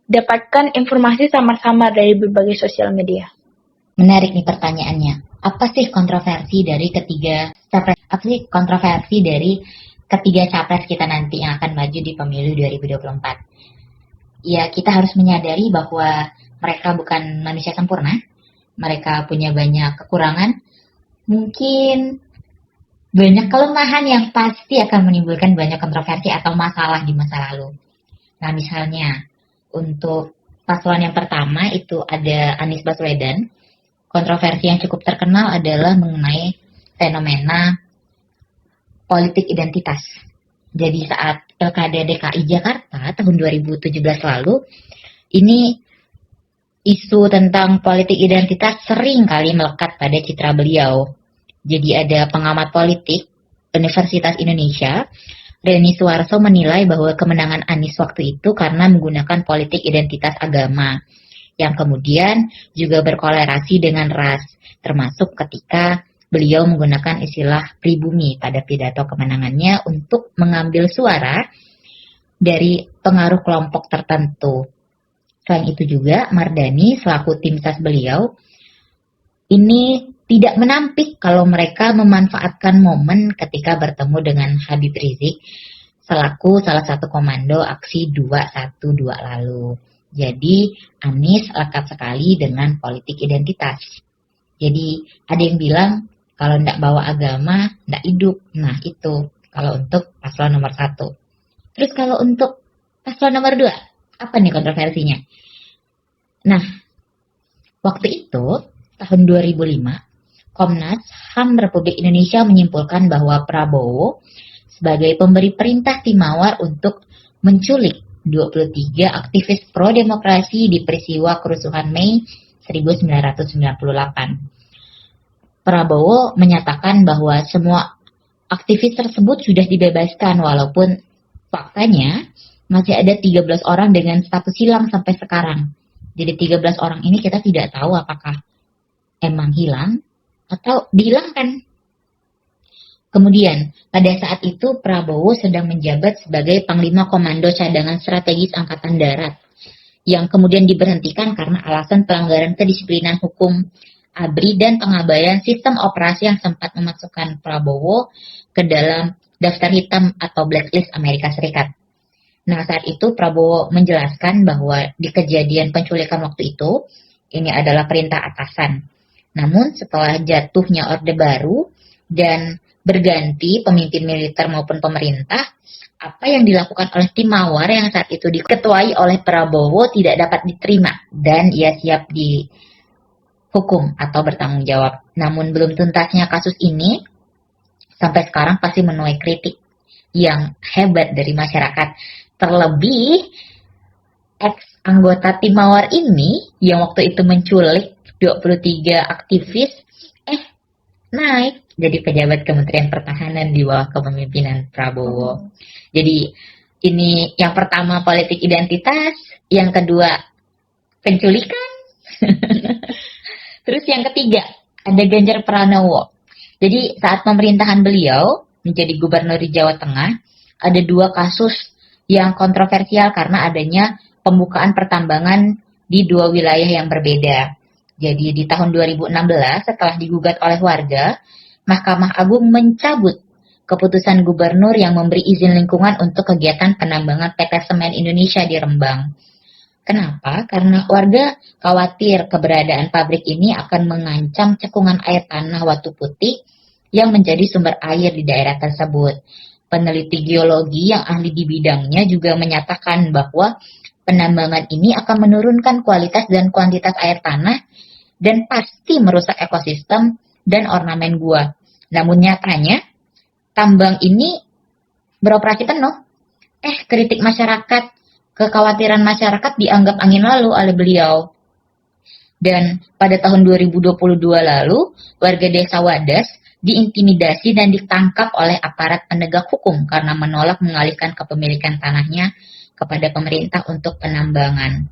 Speaker 3: dapatkan informasi samar-samar dari berbagai sosial media?
Speaker 2: Menarik nih pertanyaannya. Apa sih kontroversi dari ketiga capres? Apa sih kontroversi dari ketiga capres kita nanti yang akan maju di pemilu 2024? Ya, kita harus menyadari bahwa mereka bukan manusia sempurna. Mereka punya banyak kekurangan. Mungkin banyak kelemahan yang pasti akan menimbulkan banyak kontroversi atau masalah di masa lalu. Nah, misalnya untuk paslon yang pertama itu ada Anies Baswedan. Kontroversi yang cukup terkenal adalah mengenai fenomena politik identitas. Jadi saat Pilkada DKI Jakarta tahun 2017 lalu, ini isu tentang politik identitas sering kali melekat pada citra beliau. Jadi ada pengamat politik Universitas Indonesia, Reni Suarso, menilai bahwa kemenangan Anies waktu itu karena menggunakan politik identitas agama, yang kemudian juga berkolerasi dengan ras, termasuk ketika beliau menggunakan istilah pribumi pada pidato kemenangannya untuk mengambil suara dari pengaruh kelompok tertentu. Selain itu juga Mardani selaku tim ses beliau ini tidak menampik kalau mereka memanfaatkan momen ketika bertemu dengan Habib Rizik selaku salah satu komando aksi 212 lalu. Jadi Anies lekat sekali dengan politik identitas. Jadi ada yang bilang kalau tidak bawa agama, tidak hidup. Nah itu kalau untuk paslon nomor 1. Terus kalau untuk paslon nomor 2, apa nih kontroversinya? Nah, waktu itu tahun 2005, Komnas HAM Republik Indonesia menyimpulkan bahwa Prabowo sebagai pemberi perintah Timawar untuk menculik 23 aktivis pro-demokrasi di peristiwa kerusuhan Mei 1998. Prabowo menyatakan bahwa semua aktivis tersebut sudah dibebaskan walaupun faktanya masih ada 13 orang dengan status hilang sampai sekarang. Jadi 13 orang ini kita tidak tahu apakah emang hilang atau dihilangkan. Kemudian, pada saat itu Prabowo sedang menjabat sebagai Panglima Komando Cadangan Strategis Angkatan Darat yang kemudian diberhentikan karena alasan pelanggaran kedisiplinan hukum ABRI dan pengabaian sistem operasi yang sempat memasukkan Prabowo ke dalam daftar hitam atau blacklist Amerika Serikat. Nah, saat itu Prabowo menjelaskan bahwa di kejadian penculikan waktu itu, ini adalah perintah atasan. Namun setelah jatuhnya Orde Baru dan berganti pemimpin militer maupun pemerintah, apa yang dilakukan oleh Timawar yang saat itu diketuai oleh Prabowo tidak dapat diterima dan ia siap dihukum atau bertanggung jawab. Namun belum tuntasnya kasus ini sampai sekarang pasti menuai kritik yang hebat dari masyarakat. Terlebih ex anggota Timawar ini yang waktu itu menculik 23 aktivis naik jadi pejabat Kementerian Pertahanan di bawah kepemimpinan Prabowo. Jadi ini yang pertama politik identitas, yang kedua penculikan, terus yang ketiga ada Ganjar Pranowo. Jadi saat pemerintahan beliau menjadi gubernur di Jawa Tengah, ada 2 kasus yang kontroversial karena adanya pembukaan pertambangan di 2 wilayah yang berbeda. Jadi di tahun 2016 setelah digugat oleh warga, Mahkamah Agung mencabut keputusan gubernur yang memberi izin lingkungan untuk kegiatan penambangan PT Semen Indonesia di Rembang. Kenapa? Karena warga khawatir keberadaan pabrik ini akan mengancam cekungan air tanah Watu Putih yang menjadi sumber air di daerah tersebut. Peneliti geologi yang ahli di bidangnya juga menyatakan bahwa penambangan ini akan menurunkan kualitas dan kuantitas air tanah dan pasti merusak ekosistem dan ornamen gua. Namun nyatanya, tambang ini beroperasi penuh. Kritik masyarakat, kekhawatiran masyarakat dianggap angin lalu oleh beliau. Dan pada tahun 2022 lalu, warga desa Wadas diintimidasi dan ditangkap oleh aparat penegak hukum karena menolak mengalihkan kepemilikan tanahnya kepada pemerintah untuk penambangan.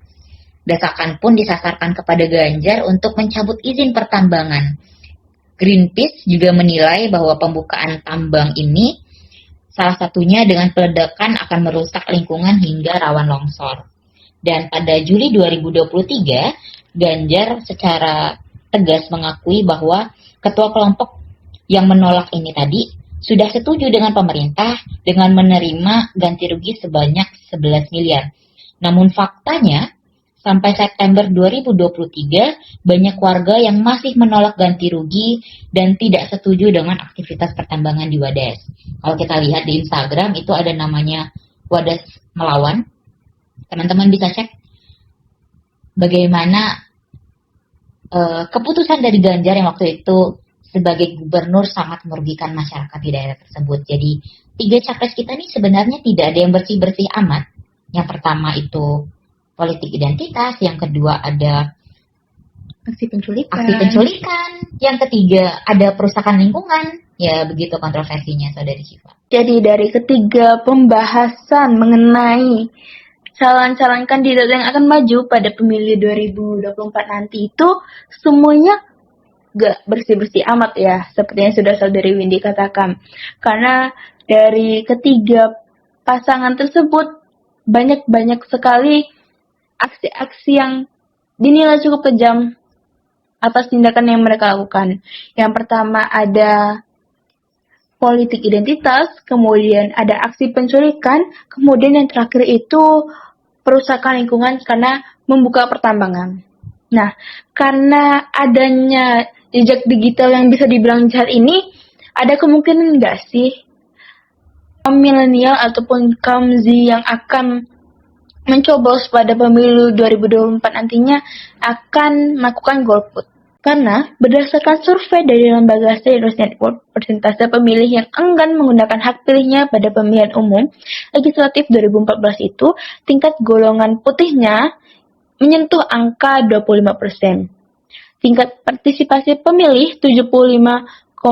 Speaker 2: Desakan pun disasarkan kepada Ganjar untuk mencabut izin pertambangan. Greenpeace juga menilai bahwa pembukaan tambang ini salah satunya dengan peledakan akan merusak lingkungan hingga rawan longsor. Dan pada Juli 2023, Ganjar secara tegas mengakui bahwa ketua kelompok yang menolak ini tadi sudah setuju dengan pemerintah dengan menerima ganti rugi sebanyak 11 miliar. Namun faktanya, sampai September 2023, banyak warga yang masih menolak ganti rugi dan tidak setuju dengan aktivitas pertambangan di Wadas. Kalau kita lihat di Instagram, itu ada namanya Wadas Melawan. Teman-teman bisa cek bagaimana keputusan dari Ganjar yang waktu itu sebagai gubernur sangat merugikan masyarakat di daerah tersebut. Jadi 3 capres kita ini sebenarnya tidak ada yang bersih-bersih amat. Yang pertama itu politik identitas, yang kedua ada
Speaker 3: Aksi penculikan.
Speaker 2: Yang ketiga ada perusakan lingkungan. Ya begitu kontroversinya Saudari Syifa.
Speaker 3: Jadi dari ketiga pembahasan mengenai calon-calon kandidat yang akan maju pada pemilu 2024 nanti itu semuanya gak bersih-bersih amat ya, seperti yang sudah Saudari Windy katakan. Karena dari ketiga pasangan tersebut banyak sekali aksi-aksi yang dinilai cukup kejam atas tindakan yang mereka lakukan. Yang pertama ada politik identitas, kemudian ada aksi penculikan, kemudian yang terakhir itu perusakan lingkungan karena membuka pertambangan. Nah, karena adanya jejak digital yang bisa dibilang jahat ini, ada kemungkinan nggak sih kaum milenial ataupun kaum Z yang akan mencoblos pada pemilu 2024 nantinya akan melakukan golput? Karena berdasarkan survei dari lembaga Sirius Network, persentase pemilih yang enggan menggunakan hak pilihnya pada pemilihan umum legislatif 2014 itu, tingkat golongan putihnya menyentuh angka 25%. Tingkat partisipasi pemilih 75,2%,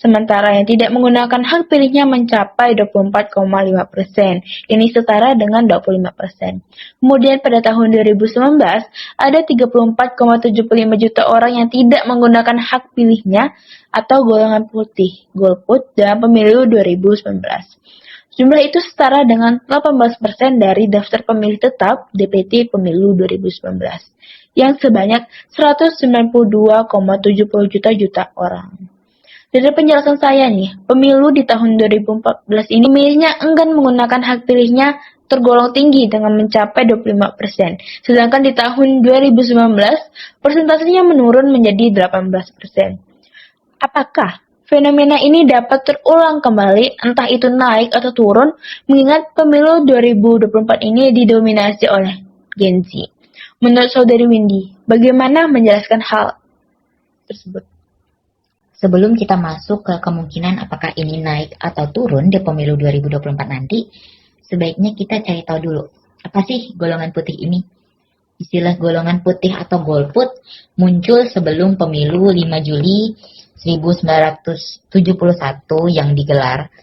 Speaker 3: sementara yang tidak menggunakan hak pilihnya mencapai 24,5%. Ini setara dengan 25%. Kemudian pada tahun 2019, ada 34,75 juta orang yang tidak menggunakan hak pilihnya atau golongan putih, golput, dalam pemilu 2019. Jumlah itu setara dengan 18% dari daftar pemilih tetap DPT pemilu 2019, yang sebanyak 192,70 juta orang. Dari penjelasan saya nih, pemilu di tahun 2014 ini pemilihnya enggan menggunakan hak pilihnya tergolong tinggi dengan mencapai 25%. Sedangkan di tahun 2019, persentasenya menurun menjadi 18%. Apakah fenomena ini dapat terulang kembali, entah itu naik atau turun, mengingat pemilu 2024 ini didominasi oleh Gen Z? Menurut Saudari Windy, bagaimana menjelaskan hal tersebut?
Speaker 2: Sebelum kita masuk ke kemungkinan apakah ini naik atau turun di pemilu 2024 nanti, sebaiknya kita cari tahu dulu, apa sih golongan putih ini? Istilah golongan putih atau golput muncul sebelum pemilu 5 Juli 1971 yang digelar.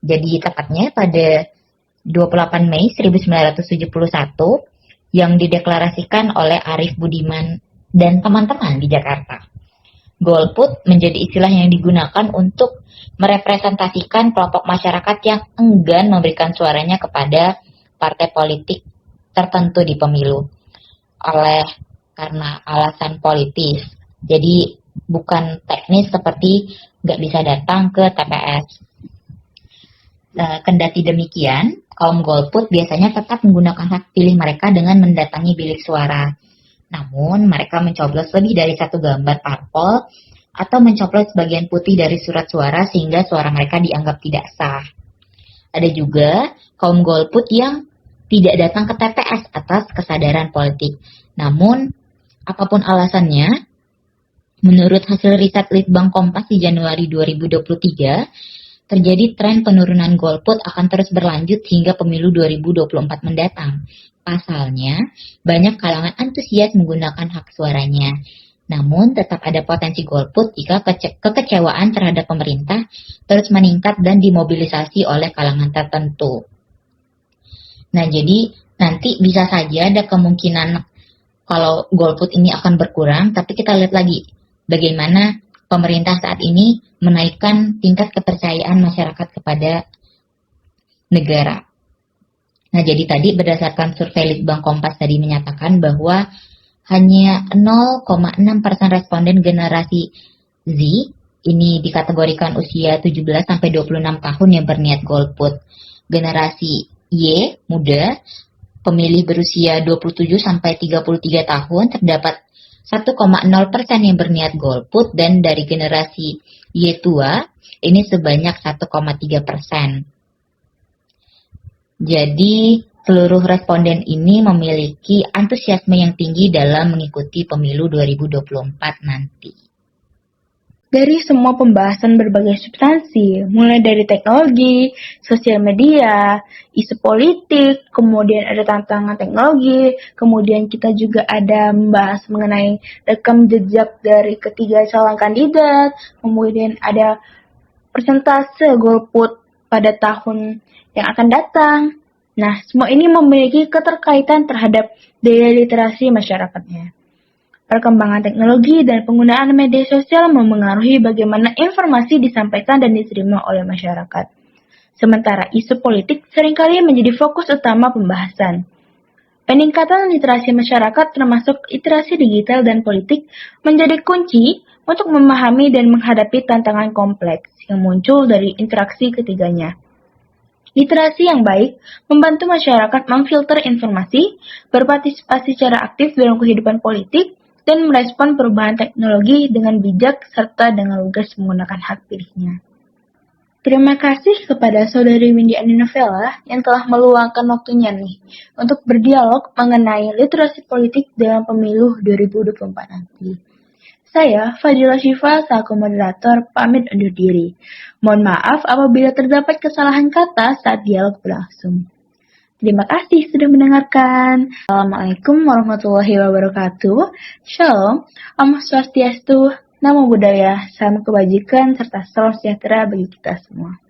Speaker 2: Jadi tepatnya pada 28 Mei 1971 yang dideklarasikan oleh Arief Budiman dan teman-teman di Jakarta. Golput menjadi istilah yang digunakan untuk merepresentasikan kelompok masyarakat yang enggan memberikan suaranya kepada partai politik tertentu di pemilu karena alasan politis. Jadi bukan teknis seperti nggak bisa datang ke TPS. Kendati demikian, kaum golput biasanya tetap menggunakan hak pilih mereka dengan mendatangi bilik suara. Namun, mereka mencoblos lebih dari satu gambar parpol atau mencoblos bagian putih dari surat suara sehingga suara mereka dianggap tidak sah. Ada juga kaum golput yang tidak datang ke TPS atas kesadaran politik. Namun, apapun alasannya, menurut hasil riset Litbang Kompas di Januari 2023, terjadi tren penurunan golput akan terus berlanjut hingga pemilu 2024 mendatang. Pasalnya, banyak kalangan antusias menggunakan hak suaranya. Namun, tetap ada potensi golput jika kekecewaan terhadap pemerintah terus meningkat dan dimobilisasi oleh kalangan tertentu. Nah, jadi nanti bisa saja ada kemungkinan kalau golput ini akan berkurang, tapi kita lihat lagi bagaimana pemerintah saat ini menaikkan tingkat kepercayaan masyarakat kepada negara. Nah, jadi tadi berdasarkan survei Litbang Kompas tadi menyatakan bahwa hanya 0,6% responden generasi Z, ini dikategorikan usia 17-26 tahun yang berniat golput. Generasi Y, muda, pemilih berusia 27-33 tahun, terdapat 1,0% yang berniat golput, dan dari generasi Y tua, ini sebanyak 1,3%. Jadi, seluruh responden ini memiliki antusiasme yang tinggi dalam mengikuti pemilu 2024 nanti.
Speaker 3: Dari semua pembahasan berbagai substansi, mulai dari teknologi, sosial media, isu politik, kemudian ada tantangan teknologi, kemudian kita juga ada membahas mengenai rekam jejak dari ketiga calon kandidat, kemudian ada persentase golput pada tahun yang akan datang. Nah, semua ini memiliki keterkaitan terhadap daya literasi masyarakatnya. Perkembangan teknologi dan penggunaan media sosial memengaruhi bagaimana informasi disampaikan dan diterima oleh masyarakat. Sementara isu politik seringkali menjadi fokus utama pembahasan. Peningkatan literasi masyarakat termasuk literasi digital dan politik menjadi kunci untuk memahami dan menghadapi tantangan kompleks yang muncul dari interaksi ketiganya. Literasi yang baik membantu masyarakat memfilter informasi, berpartisipasi secara aktif dalam kehidupan politik, dan merespon perubahan teknologi dengan bijak serta dengan lugas menggunakan hak pilihnya. Terima kasih kepada Saudari Windy Aninofela yang telah meluangkan waktunya nih untuk berdialog mengenai literasi politik dalam pemilu 2024 nanti. Saya, Fadila Syifa, selaku moderator, pamit undur diri. Mohon maaf apabila terdapat kesalahan kata saat dialog berlangsung. Terima kasih sudah mendengarkan. Assalamualaikum warahmatullahi wabarakatuh. Shalom, Om Swastiastu, Namo Buddhaya, salam kebajikan, serta salam sejahtera bagi kita semua.